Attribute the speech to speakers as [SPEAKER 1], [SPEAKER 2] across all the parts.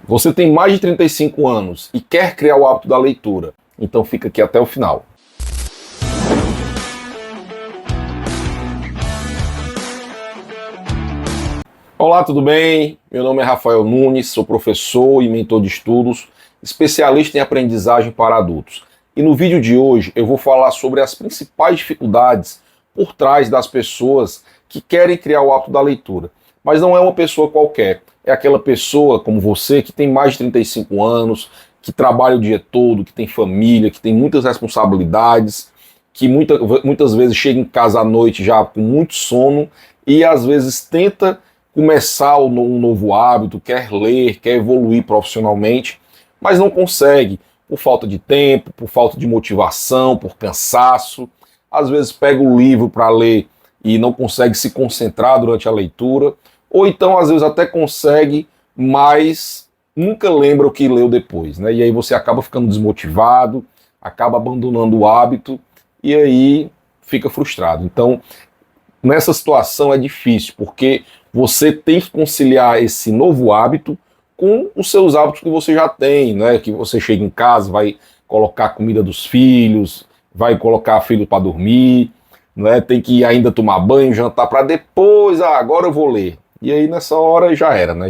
[SPEAKER 1] Você tem mais de 35 anos e quer criar o hábito da leitura, então fica aqui até o final. Olá, tudo bem? Meu nome é Rafael Nunes, sou professor e mentor de estudos, especialista em aprendizagem para adultos. E no vídeo de hoje eu vou falar sobre as principais dificuldades por trás das pessoas que querem criar o hábito da leitura. Mas não é uma pessoa qualquer, é aquela pessoa como você que tem mais de 35 anos, que trabalha o dia todo, que tem família, que tem muitas responsabilidades, que muitas vezes chega em casa à noite já com muito sono e às vezes tenta começar um novo hábito, quer ler, quer evoluir profissionalmente, mas não consegue por falta de tempo, por falta de motivação, por cansaço. Às vezes pega o livro para ler e não consegue se concentrar durante a leitura, ou então às vezes até consegue, mas nunca lembra o que leu depois, né? E aí você acaba ficando desmotivado, acaba abandonando o hábito e aí fica frustrado. Então, nessa situação é difícil, porque você tem que conciliar esse novo hábito com os seus hábitos que você já tem, né? Que você chega em casa, vai colocar a comida dos filhos, vai colocar filho para dormir, né? Tem que ainda tomar banho, jantar para depois, agora eu vou ler. E aí nessa hora já era, né?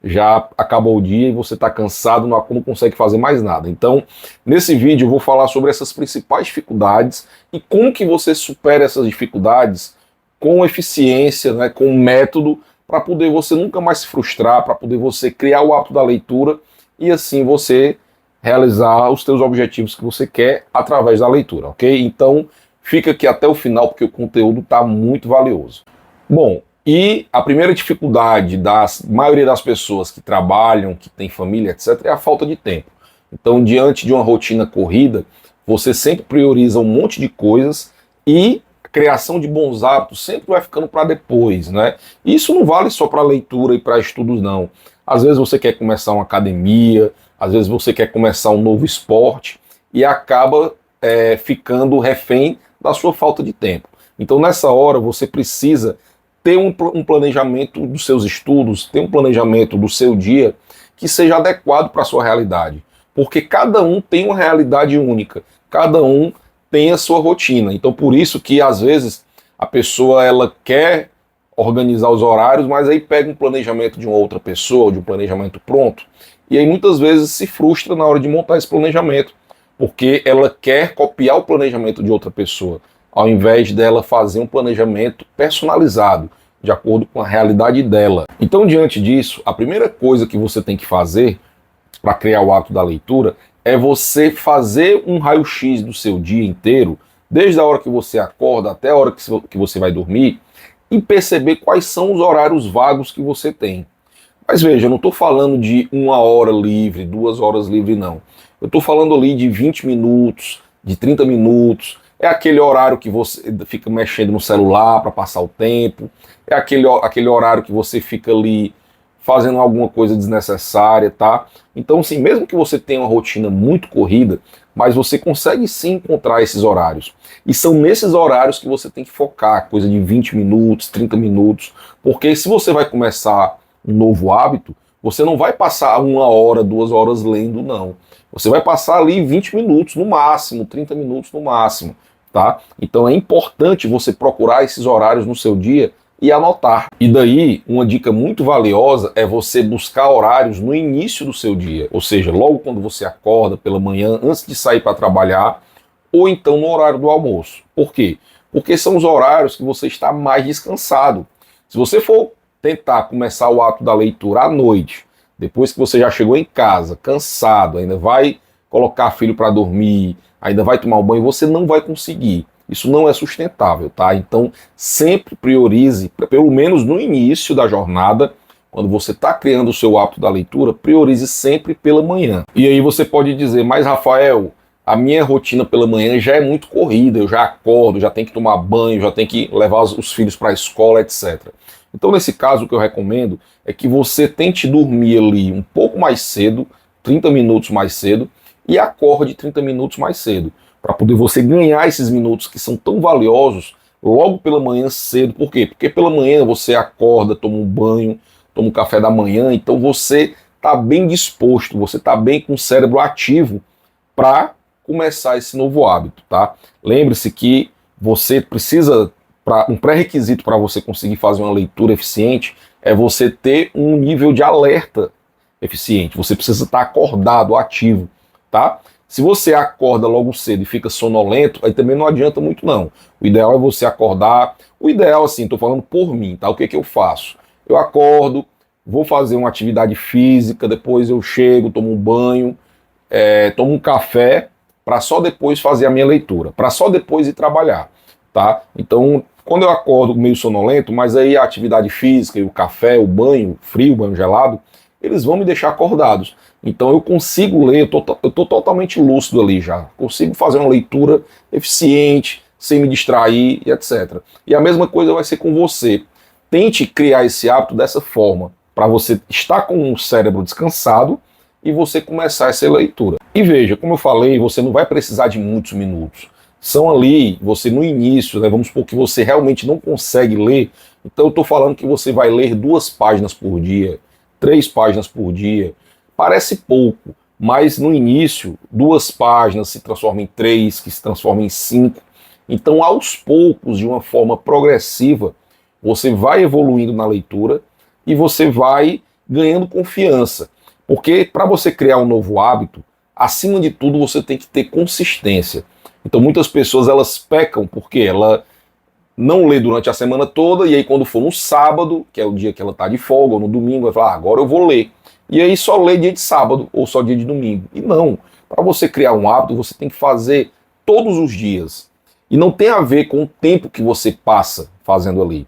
[SPEAKER 1] Já acabou o dia e você está cansado, não consegue fazer mais nada. Então, nesse vídeo eu vou falar sobre essas principais dificuldades e como que você supera essas dificuldades com eficiência, né, com método, para poder você nunca mais se frustrar, para poder você criar o hábito da leitura e assim você realizar os seus objetivos que você quer através da leitura, ok? Então, fica aqui até o final porque o conteúdo está muito valioso. Bom, e a primeira dificuldade da maioria das pessoas que trabalham, que tem família, etc., é a falta de tempo. Então, diante de uma rotina corrida, você sempre prioriza um monte de coisas e a criação de bons hábitos sempre vai ficando para depois, né? Isso não vale só para leitura e para estudos, não. Às vezes você quer começar uma academia, às vezes você quer começar um novo esporte e acaba ficando refém da sua falta de tempo. Então, nessa hora, você precisa ter um planejamento dos seus estudos, ter um planejamento do seu dia que seja adequado para a sua realidade. Porque cada um tem uma realidade única, cada um tem a sua rotina. Então por isso que às vezes a pessoa ela quer organizar os horários, mas aí pega um planejamento de uma outra pessoa, de um planejamento pronto, e aí muitas vezes se frustra na hora de montar esse planejamento, porque ela quer copiar o planejamento de outra pessoa, ao invés dela fazer um planejamento personalizado, de acordo com a realidade dela. Então, diante disso, a primeira coisa que você tem que fazer para criar o hábito da leitura é você fazer um raio-x do seu dia inteiro, desde a hora que você acorda até a hora que você vai dormir, e perceber quais são os horários vagos que você tem. Mas veja, eu não estou falando de 1 hora livre, 2 horas livre, não. Eu estou falando ali de 20 minutos, de 30 minutos, é aquele horário que você fica mexendo no celular para passar o tempo, é aquele horário que você fica ali fazendo alguma coisa desnecessária, tá? Então, assim, mesmo que você tenha uma rotina muito corrida, mas você consegue sim encontrar esses horários. E são nesses horários que você tem que focar, coisa de 20 minutos, 30 minutos, porque se você vai começar um novo hábito, você não vai passar 1 hora, 2 horas lendo, não. Você vai passar ali 20 minutos no máximo, 30 minutos no máximo, tá? Então é importante você procurar esses horários no seu dia e anotar. E daí, uma dica muito valiosa é você buscar horários no início do seu dia, ou seja, logo quando você acorda pela manhã, antes de sair para trabalhar, ou então no horário do almoço. Por quê? Porque são os horários que você está mais descansado. Se você for tentar começar o hábito da leitura à noite, depois que você já chegou em casa, cansado, ainda vai colocar filho para dormir, ainda vai tomar um banho, você não vai conseguir. Isso não é sustentável, tá? Então, sempre priorize, pelo menos no início da jornada, quando você está criando o seu hábito da leitura, priorize sempre pela manhã. E aí você pode dizer, mas Rafael, a minha rotina pela manhã já é muito corrida, eu já acordo, já tenho que tomar banho, já tenho que levar os filhos para a escola, etc. Então, nesse caso, o que eu recomendo é que você tente dormir ali um pouco mais cedo, 30 minutos mais cedo, e acorde 30 minutos mais cedo, para poder você ganhar esses minutos que são tão valiosos logo pela manhã cedo. Por quê? Porque pela manhã você acorda, toma um banho, toma um café da manhã, então você está bem disposto, você está bem com o cérebro ativo para começar esse novo hábito, tá? Lembre-se que você precisa, um pré-requisito para você conseguir fazer uma leitura eficiente é você ter um nível de alerta eficiente. Você precisa estar acordado, ativo, tá? Se você acorda logo cedo e fica sonolento, aí também não adianta muito não. O ideal é você acordar, o ideal assim, estou falando por mim, tá? O que eu faço? Eu acordo, vou fazer uma atividade física, depois eu chego, tomo um banho, tomo um café, para só depois fazer a minha leitura, para só depois ir trabalhar, tá? Então, quando eu acordo meio sonolento, mas aí a atividade física e o café, o banho frio, o banho gelado, eles vão me deixar acordados. Então eu consigo ler, eu tô totalmente lúcido ali já, consigo fazer uma leitura eficiente, sem me distrair e etc. E a mesma coisa vai ser com você. Tente criar esse hábito dessa forma, para você estar com o cérebro descansado e você começar essa leitura. E veja, como eu falei, você não vai precisar de muitos minutos. São ali, você no início, né, vamos supor que você realmente não consegue ler, então eu estou falando que você vai ler 2 páginas por dia, 3 páginas por dia. Parece pouco, mas no início, 2 páginas se transformam em 3, que se transformam em 5. Então, aos poucos, de uma forma progressiva, você vai evoluindo na leitura e você vai ganhando confiança. Porque para você criar um novo hábito, acima de tudo, você tem que ter consistência. Então muitas pessoas elas pecam porque ela não lê durante a semana toda e aí quando for no sábado, que é o dia que ela está de folga, ou no domingo, vai falar, agora eu vou ler. E aí só lê dia de sábado ou só dia de domingo. E não, para você criar um hábito, você tem que fazer todos os dias. E não tem a ver com o tempo que você passa fazendo ali.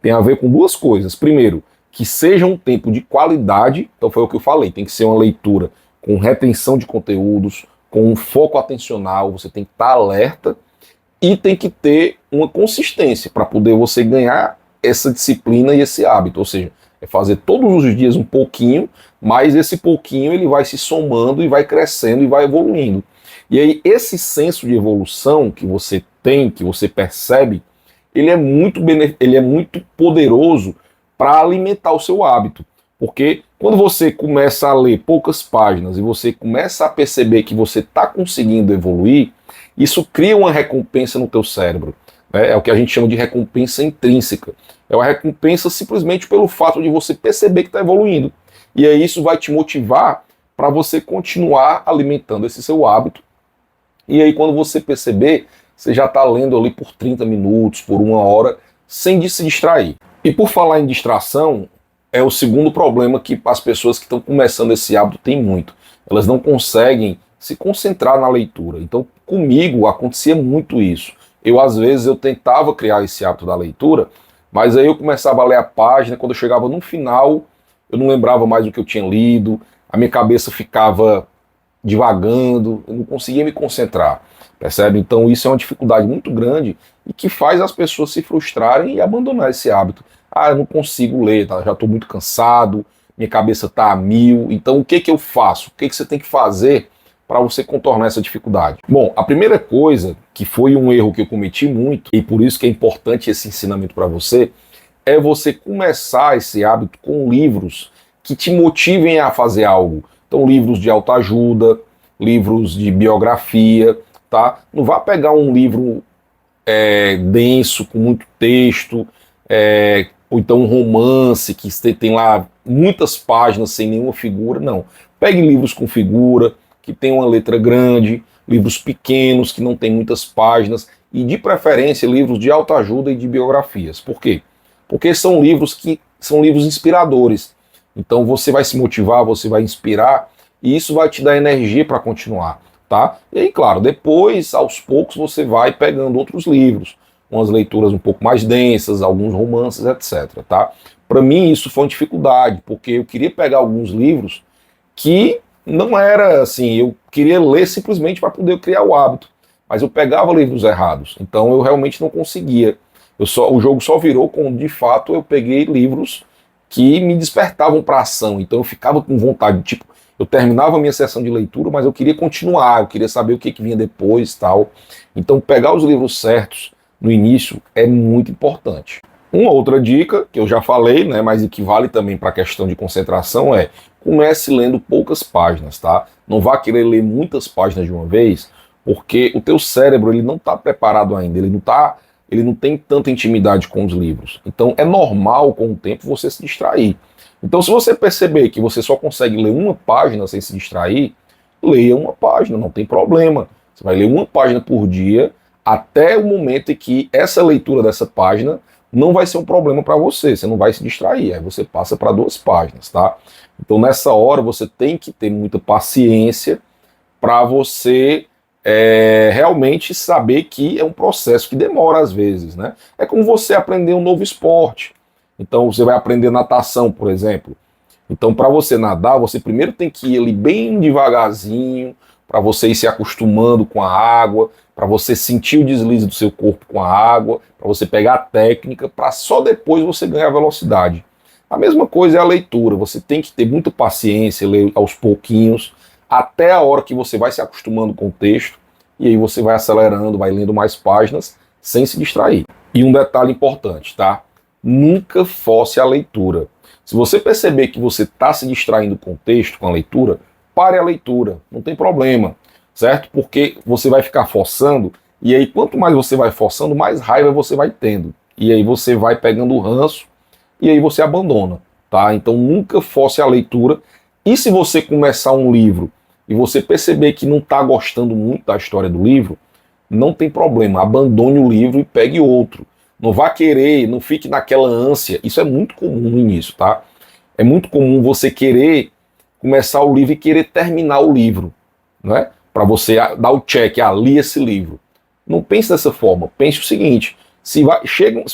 [SPEAKER 1] Tem a ver com 2 coisas. Primeiro, que seja um tempo de qualidade, então foi o que eu falei, tem que ser uma leitura com retenção de conteúdos, com um foco atencional, você tem que estar alerta e tem que ter uma consistência para poder você ganhar essa disciplina e esse hábito, ou seja, é fazer todos os dias um pouquinho, mas esse pouquinho ele vai se somando e vai crescendo e vai evoluindo. E aí esse senso de evolução que você tem, que você percebe, ele é muito poderoso para alimentar o seu hábito. Porque quando você começa a ler poucas páginas e você começa a perceber que você está conseguindo evoluir, isso cria uma recompensa no teu cérebro. Né? É o que a gente chama de recompensa intrínseca. É uma recompensa simplesmente pelo fato de você perceber que está evoluindo. E aí isso vai te motivar para você continuar alimentando esse seu hábito. E aí quando você perceber, você já está lendo ali por 30 minutos, por 1 hora, sem se distrair. E por falar em distração, é o segundo problema que as pessoas que estão começando esse hábito têm muito. Elas não conseguem se concentrar na leitura. Então, comigo acontecia muito isso. Às vezes, eu tentava criar esse hábito da leitura, mas aí eu começava a ler a página, quando eu chegava no final, eu não lembrava mais do que eu tinha lido, a minha cabeça ficava divagando, eu não conseguia me concentrar, percebe? Então isso é uma dificuldade muito grande e que faz as pessoas se frustrarem e abandonar esse hábito. Eu não consigo ler, tá? Já estou muito cansado, minha cabeça está a mil, então o que eu faço? O que você tem que fazer para você contornar essa dificuldade? Bom, a primeira coisa, que foi um erro que eu cometi muito, e por isso que é importante esse ensinamento para você, é você começar esse hábito com livros que te motivem a fazer algo. Então, livros de autoajuda, livros de biografia, tá? Não vá pegar um livro denso, com muito texto, ou então um romance que tem lá muitas páginas sem nenhuma figura, não. Pegue livros com figura, que tem uma letra grande, livros pequenos, que não tem muitas páginas, e de preferência livros de autoajuda e de biografias. Por quê? Porque são livros que são livros inspiradores. Então você vai se motivar, você vai inspirar, e isso vai te dar energia para continuar, tá? E aí, claro, depois, aos poucos, você vai pegando outros livros, umas leituras um pouco mais densas, alguns romances, etc, tá? Para mim isso foi uma dificuldade, porque eu queria pegar alguns livros que não era assim, eu queria ler simplesmente para poder criar o hábito, mas eu pegava livros errados, então eu realmente não conseguia. O jogo só virou quando, de fato, eu peguei livros que me despertavam para ação, então eu ficava com vontade, tipo, eu terminava a minha sessão de leitura, mas eu queria continuar, eu queria saber o que vinha depois, tal. Então pegar os livros certos no início é muito importante. Uma outra dica, que eu já falei, né, mas que vale também para a questão de concentração é: comece lendo poucas páginas, tá? Não vá querer ler muitas páginas de uma vez, porque o teu cérebro ele não está preparado ainda, ele não tem tanta intimidade com os livros. Então é normal com o tempo você se distrair. Então se você perceber que você só consegue ler uma página sem se distrair, leia uma página, não tem problema. Você vai ler uma página por dia até o momento em que essa leitura dessa página não vai ser um problema para você, você não vai se distrair, aí você passa para 2 páginas, tá? Então nessa hora você tem que ter muita paciência para você realmente saber que é um processo que demora às vezes, né? É como você aprender um novo esporte. Então você vai aprender natação, por exemplo. Então para você nadar, você primeiro tem que ir ali bem devagarzinho, para você ir se acostumando com a água, para você sentir o deslize do seu corpo com a água, para você pegar a técnica, para só depois você ganhar velocidade. A mesma coisa é a leitura, você tem que ter muita paciência, ler aos pouquinhos, até a hora que você vai se acostumando com o texto, e aí você vai acelerando, vai lendo mais páginas, sem se distrair. E um detalhe importante, tá? Nunca force a leitura. Se você perceber que você está se distraindo com o texto, com a leitura, pare a leitura, não tem problema, certo? Porque você vai ficar forçando, e aí quanto mais você vai forçando, mais raiva você vai tendo. E aí você vai pegando o ranço, e aí você abandona, tá? Então nunca force a leitura. E se você começar um livro e você perceber que não está gostando muito da história do livro, não tem problema, abandone o livro e pegue outro. Não vá querer, não fique naquela ânsia. Isso é muito comum no início, tá? É muito comum você querer começar o livro e querer terminar o livro, né? Para você dar o check, li esse livro. Não pense dessa forma. Pense o seguinte: se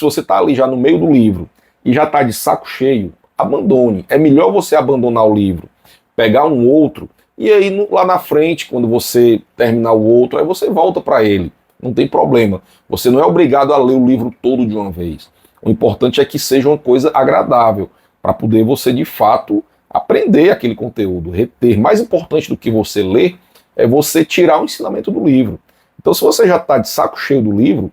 [SPEAKER 1] você está ali já no meio do livro e já está de saco cheio, abandone. É melhor você abandonar o livro, pegar um outro, e aí lá na frente, quando você terminar o outro, aí você volta para ele. Não tem problema. Você não é obrigado a ler o livro todo de uma vez. O importante é que seja uma coisa agradável, para poder você, de fato, aprender aquele conteúdo, reter. Mais importante do que você ler é você tirar o ensinamento do livro. Então, se você já está de saco cheio do livro,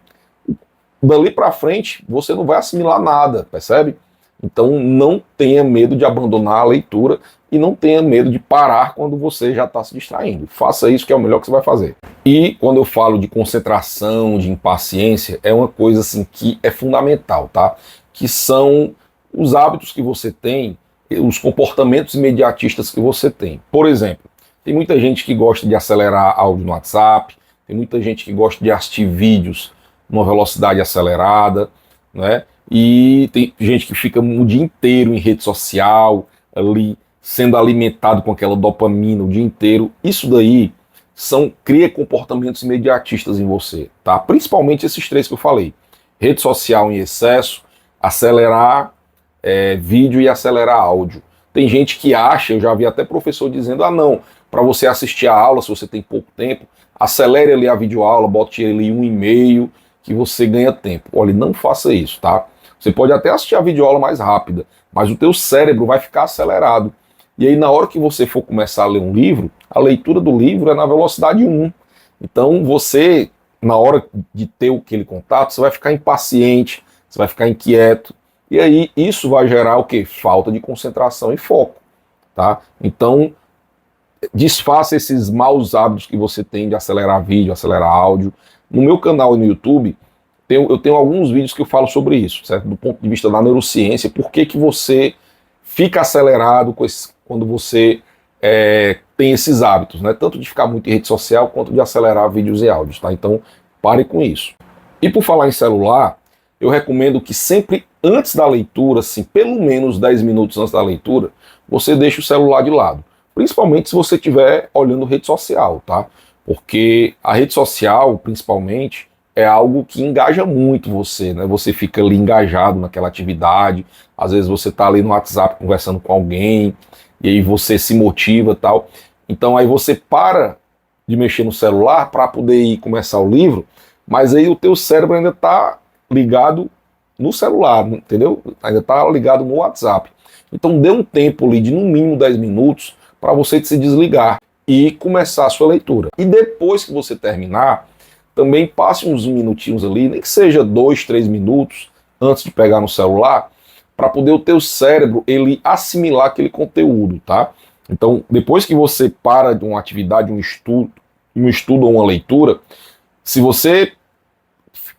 [SPEAKER 1] dali para frente você não vai assimilar nada, percebe? Então, não tenha medo de abandonar a leitura e não tenha medo de parar quando você já está se distraindo. Faça isso, que é o melhor que você vai fazer. E quando eu falo de concentração, de impaciência, é uma coisa assim que é fundamental, tá? Que são os hábitos que você tem, os comportamentos imediatistas que você tem. Por exemplo, tem muita gente que gosta de acelerar áudio no WhatsApp, tem muita gente que gosta de assistir vídeos numa velocidade acelerada, né? E tem gente que fica o dia inteiro em rede social, ali sendo alimentado com aquela dopamina o dia inteiro. Isso daí cria comportamentos imediatistas em você, tá? Principalmente esses 3 que eu falei: rede social em excesso, acelerar vídeo e acelerar áudio. Tem gente que acha, eu já vi até professor dizendo: não, para você assistir a aula, se você tem pouco tempo, acelere ali a videoaula, bote ali 1,5, que você ganha tempo. Olha, não faça isso, tá? Você pode até assistir a videoaula mais rápida, mas o teu cérebro vai ficar acelerado. E aí, na hora que você for começar a ler um livro, a leitura do livro é na velocidade 1. Então, você, na hora de ter aquele contato, você vai ficar impaciente, você vai ficar inquieto. E aí, isso vai gerar o quê? Falta de concentração e foco, tá? Então, desfaça esses maus hábitos que você tem de acelerar vídeo, acelerar áudio. No meu canal no YouTube, eu tenho alguns vídeos que eu falo sobre isso, certo? Do ponto de vista da neurociência, por que você fica acelerado quando você tem esses hábitos, né? Tanto de ficar muito em rede social, quanto de acelerar vídeos e áudios, tá? Então, pare com isso. E por falar em celular, eu recomendo que sempre antes da leitura, assim, pelo menos 10 minutos antes da leitura, você deixe o celular de lado. Principalmente se você estiver olhando rede social, tá? Porque a rede social, principalmente, é algo que engaja muito você, né? Você fica ali engajado naquela atividade, às vezes você está ali no WhatsApp conversando com alguém, e aí você se motiva e tal. Então aí você para de mexer no celular para poder ir começar o livro, mas aí o teu cérebro ainda está ligado no celular, entendeu? Ainda está ligado no WhatsApp. Então dê um tempo ali de no mínimo 10 minutos para você se desligar e começar a sua leitura. E depois que você terminar, também passe uns minutinhos ali, nem que seja 2, 3 minutos, antes de pegar no celular, para poder o teu cérebro ele assimilar aquele conteúdo, tá? Então, depois que você para de uma atividade, um estudo ou uma leitura, se você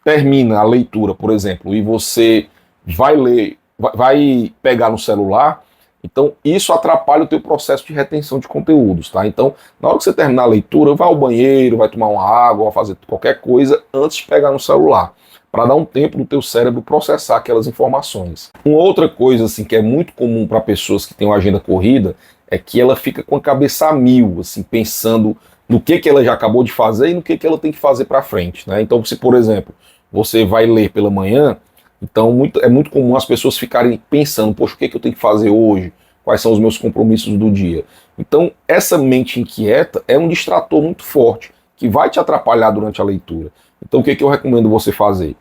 [SPEAKER 1] termina a leitura, por exemplo, e você vai ler, vai pegar no celular, então isso atrapalha o teu processo de retenção de conteúdos, tá? Então, na hora que você terminar a leitura, vai ao banheiro, vai tomar uma água, vai fazer qualquer coisa antes de pegar no celular, para dar um tempo do teu cérebro processar aquelas informações. Uma outra coisa assim que é muito comum para pessoas que têm uma agenda corrida é que ela fica com a cabeça a mil, assim, pensando no que ela já acabou de fazer e no que ela tem que fazer para frente, né? Então, se por exemplo, você vai ler pela manhã, então é muito comum as pessoas ficarem pensando, poxa, o que eu tenho que fazer hoje? Quais são os meus compromissos do dia? Então, essa mente inquieta é um distrator muito forte, que vai te atrapalhar durante a leitura. Então, o que eu recomendo você fazer?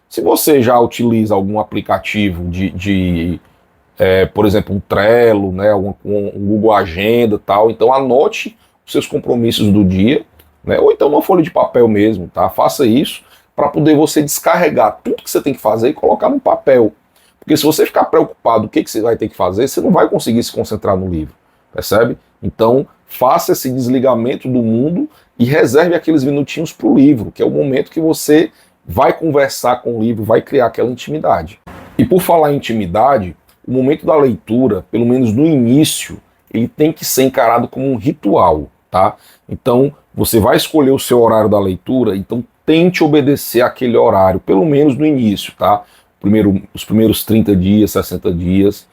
[SPEAKER 1] Se você já utiliza algum aplicativo por exemplo, um Trello, né, um Google Agenda e tal, então anote os seus compromissos do dia, né, ou então uma folha de papel mesmo, tá? Faça isso para poder você descarregar tudo que você tem que fazer e colocar no papel. Porque se você ficar preocupado do que você vai ter que fazer, você não vai conseguir se concentrar no livro, percebe? Então, faça esse desligamento do mundo e reserve aqueles minutinhos para o livro, que é o momento que você vai conversar com o livro, vai criar aquela intimidade. E por falar em intimidade, o momento da leitura, pelo menos no início, ele tem que ser encarado como um ritual, tá? Então, você vai escolher o seu horário da leitura, então tente obedecer aquele horário, pelo menos no início, tá? Os primeiros 30 dias, 60 dias,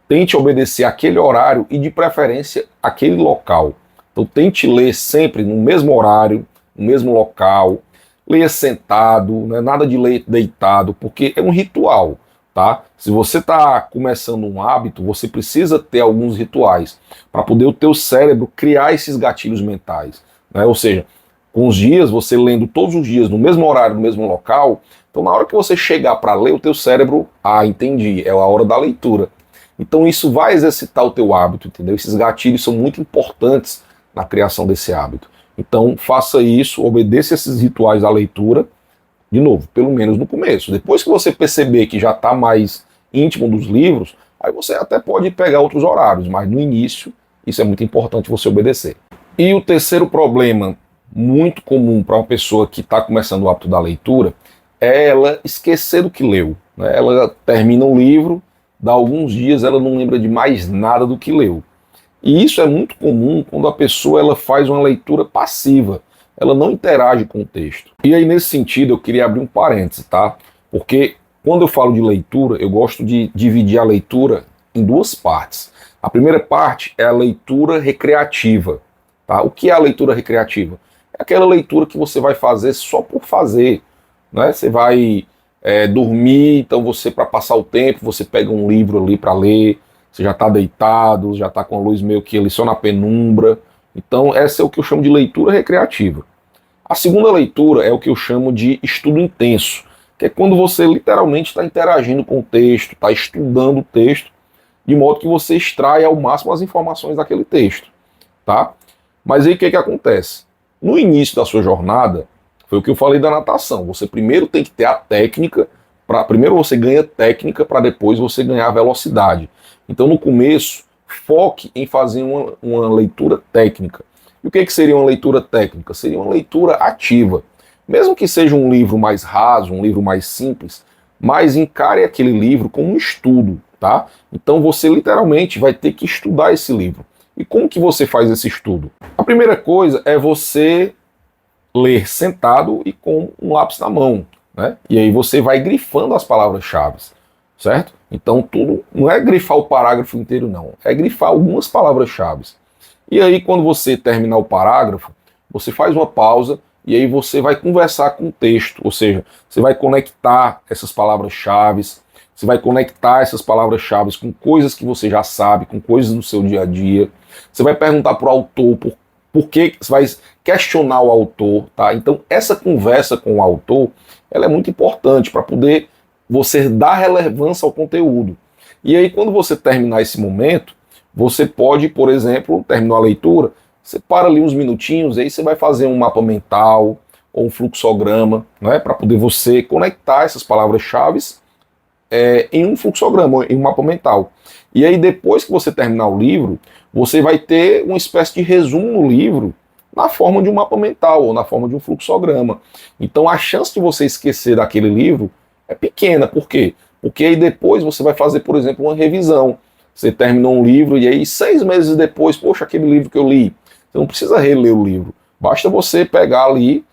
[SPEAKER 1] tente obedecer aquele horário e, de preferência, aquele local. Então, tente ler sempre no mesmo horário, no mesmo local, leia sentado, não é nada de ler deitado, porque é um ritual. Tá? Se você está começando um hábito, você precisa ter alguns rituais para poder o teu cérebro criar esses gatilhos mentais, né? Ou seja, com os dias, você lendo todos os dias no mesmo horário, no mesmo local, então na hora que você chegar para ler, o teu cérebro, entendi, é a hora da leitura. Então isso vai exercitar o teu hábito, entendeu? Esses gatilhos são muito importantes na criação desse hábito. Então faça isso, obedeça esses rituais da leitura, de novo, pelo menos no começo. Depois que você perceber que já está mais íntimo dos livros, aí você até pode pegar outros horários, mas no início isso é muito importante você obedecer. E o terceiro problema muito comum para uma pessoa que está começando o hábito da leitura é ela esquecer do que leu, né? Ela termina o livro, dá alguns dias, ela não lembra de mais nada do que leu. E isso é muito comum quando a pessoa ela faz uma leitura passiva. Ela não interage com o texto. E aí, nesse sentido, eu queria abrir um parêntese, tá? Porque quando eu falo de leitura, eu gosto de dividir a leitura em duas partes. A primeira parte é a leitura recreativa, tá? O que é a leitura recreativa? É aquela leitura que você vai fazer só por fazer, né? Você vai dormir, então você, para passar o tempo, você pega um livro ali para ler, você já está deitado, já está com a luz meio que ali só na penumbra. Então, essa é o que eu chamo de leitura recreativa. A segunda leitura é o que eu chamo de estudo intenso, que é quando você literalmente está interagindo com o texto, está estudando o texto, de modo que você extrai ao máximo as informações daquele texto, tá? Mas aí o que acontece? No início da sua jornada, foi o que eu falei da natação. Você primeiro tem que ter a técnica, primeiro você ganha técnica para depois você ganhar velocidade. Então, no começo, foque em fazer uma leitura técnica. E o que seria uma leitura técnica? Seria uma leitura ativa. Mesmo que seja um livro mais raso, um livro mais simples, mas encare aquele livro como um estudo, tá? Então você literalmente vai ter que estudar esse livro. E como que você faz esse estudo? A primeira coisa é você ler sentado e com um lápis na mão, né? E aí você vai grifando as palavras-chave, certo? Então tudo não é grifar o parágrafo inteiro, não. É grifar algumas palavras-chave. E aí quando você terminar o parágrafo, você faz uma pausa e aí você vai conversar com o texto, ou seja, você vai conectar essas palavras-chave, você vai conectar essas palavras-chave com coisas que você já sabe, com coisas do seu dia a dia. Você vai perguntar para o autor por que, você vai questionar o autor, tá? Então essa conversa com o autor, ela é muito importante para poder você dar relevância ao conteúdo. E aí quando você terminar esse momento, você pode, por exemplo, terminar a leitura, você para ali uns minutinhos, aí você vai fazer um mapa mental ou um fluxograma, né, para poder você conectar essas palavras-chave em um fluxograma, em um mapa mental. E aí depois que você terminar o livro, você vai ter uma espécie de resumo no livro na forma de um mapa mental ou na forma de um fluxograma. Então a chance de você esquecer daquele livro é pequena. Por quê? Porque aí depois você vai fazer, por exemplo, uma revisão. Você terminou um livro e aí 6 meses depois, poxa, aquele livro que eu li. Você não precisa reler o livro. Basta você pegar ali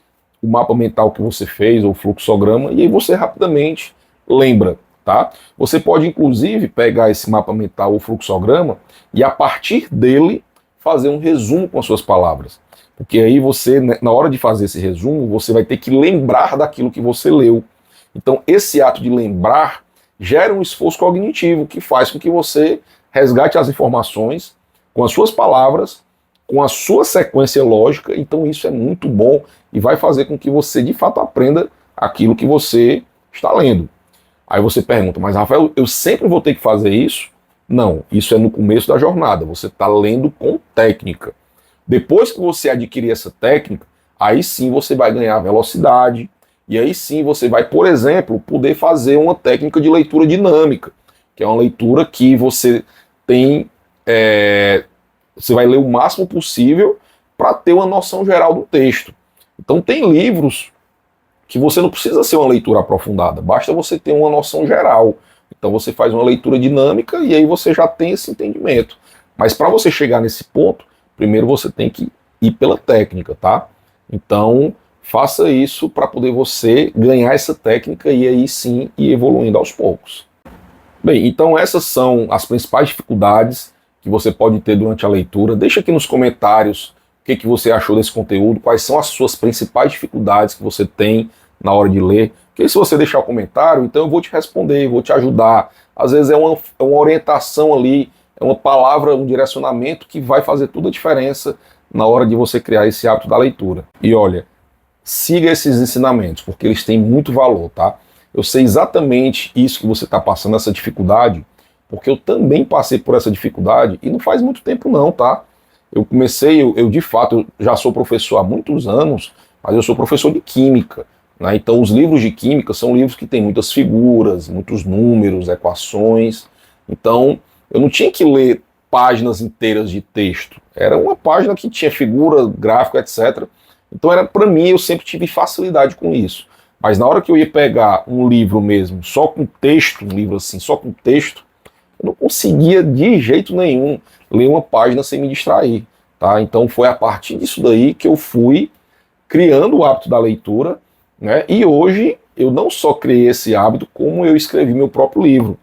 [SPEAKER 1] o mapa mental que você fez, ou o fluxograma, e aí você rapidamente lembra, tá? Você pode, inclusive, pegar esse mapa mental ou fluxograma e, a partir dele, fazer um resumo com as suas palavras. Porque aí você, na hora de fazer esse resumo, você vai ter que lembrar daquilo que você leu. Então, esse ato de lembrar gera um esforço cognitivo que faz com que você resgate as informações com as suas palavras, com a sua sequência lógica. Então isso é muito bom e vai fazer com que você de fato aprenda aquilo que você está lendo. Aí você pergunta, mas Rafael, eu sempre vou ter que fazer isso? Não, isso é no começo da jornada, você está lendo com técnica. Depois que você adquirir essa técnica, aí sim você vai ganhar velocidade, e aí sim você vai, por exemplo, poder fazer uma técnica de leitura dinâmica, que é uma leitura que você tem, você vai ler o máximo possível para ter uma noção geral do texto. Então tem livros que você não precisa ser uma leitura aprofundada, basta você ter uma noção geral. Então você faz uma leitura dinâmica e aí você já tem esse entendimento. Mas para você chegar nesse ponto, primeiro você tem que ir pela técnica, tá? Então faça isso para poder você ganhar essa técnica e aí sim ir evoluindo aos poucos. Bem, então essas são as principais dificuldades que você pode ter durante a leitura. Deixa aqui nos comentários o que você achou desse conteúdo, quais são as suas principais dificuldades que você tem na hora de ler. Porque se você deixar o comentário, então eu vou te responder, vou te ajudar. Às vezes é uma orientação ali, é uma palavra, um direcionamento que vai fazer toda a diferença na hora de você criar esse hábito da leitura. E olha, siga esses ensinamentos, porque eles têm muito valor, tá? Eu sei exatamente isso que você está passando, essa dificuldade, porque eu também passei por essa dificuldade e não faz muito tempo não, tá? Eu comecei, eu de fato eu já sou professor há muitos anos, mas eu sou professor de química, né? Então os livros de química são livros que têm muitas figuras, muitos números, equações. Então eu não tinha que ler páginas inteiras de texto. Era uma página que tinha figura, gráfico, etc. Então era para mim, eu sempre tive facilidade com isso. Mas na hora que eu ia pegar um livro mesmo, só com texto, um livro assim, só com texto, eu não conseguia de jeito nenhum ler uma página sem me distrair, tá? Então foi a partir disso daí que eu fui criando o hábito da leitura, né? E hoje eu não só criei esse hábito, como eu escrevi meu próprio livro,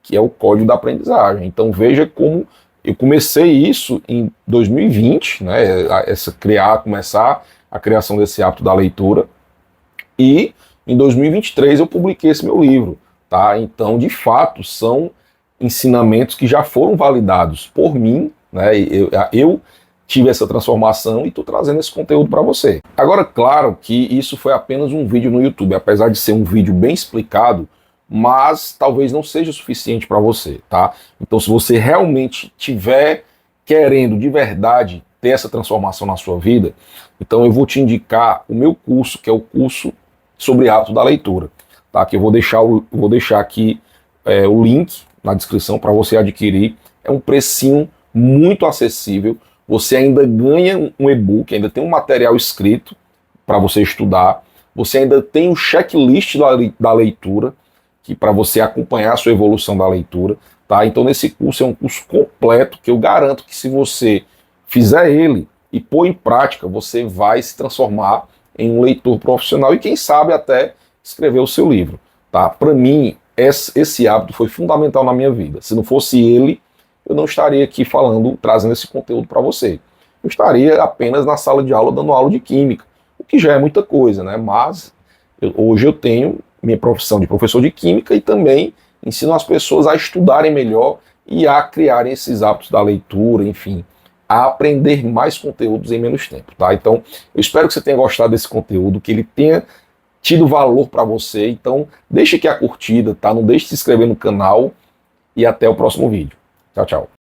[SPEAKER 1] que é o Código da Aprendizagem. Então veja como eu comecei isso em 2020, né? Começar a criação desse hábito da leitura, e em 2023 eu publiquei esse meu livro, tá? Então, de fato, são ensinamentos que já foram validados por mim, né? Eu tive essa transformação e estou trazendo esse conteúdo para você. Agora, claro que isso foi apenas um vídeo no YouTube, apesar de ser um vídeo bem explicado, mas talvez não seja suficiente para você, tá? Então, se você realmente tiver querendo de verdade ter essa transformação na sua vida, então eu vou te indicar o meu curso, que é o curso sobre hábito da leitura, tá? Que eu vou deixar aqui o link na descrição para você adquirir. É um precinho muito acessível. Você ainda ganha um e-book, ainda tem um material escrito para você estudar. Você ainda tem o checklist da leitura, que para você acompanhar a sua evolução da leitura, tá? Então nesse curso é um curso completo que eu garanto que se você fizer ele e pôr em prática, você vai se transformar em um leitor profissional e quem sabe até escrever o seu livro, tá? Para mim, esse hábito foi fundamental na minha vida. Se não fosse ele, eu não estaria aqui trazendo esse conteúdo para você. Eu estaria apenas na sala de aula dando aula de química, o que já é muita coisa, né? Mas hoje eu tenho minha profissão de professor de química e também ensino as pessoas a estudarem melhor e a criarem esses hábitos da leitura, enfim, a aprender mais conteúdos em menos tempo, tá? Então, eu espero que você tenha gostado desse conteúdo, que ele tenha tido valor para você. Então, deixe aqui a curtida, tá? Não deixe de se inscrever no canal e até o próximo vídeo. Tchau, tchau.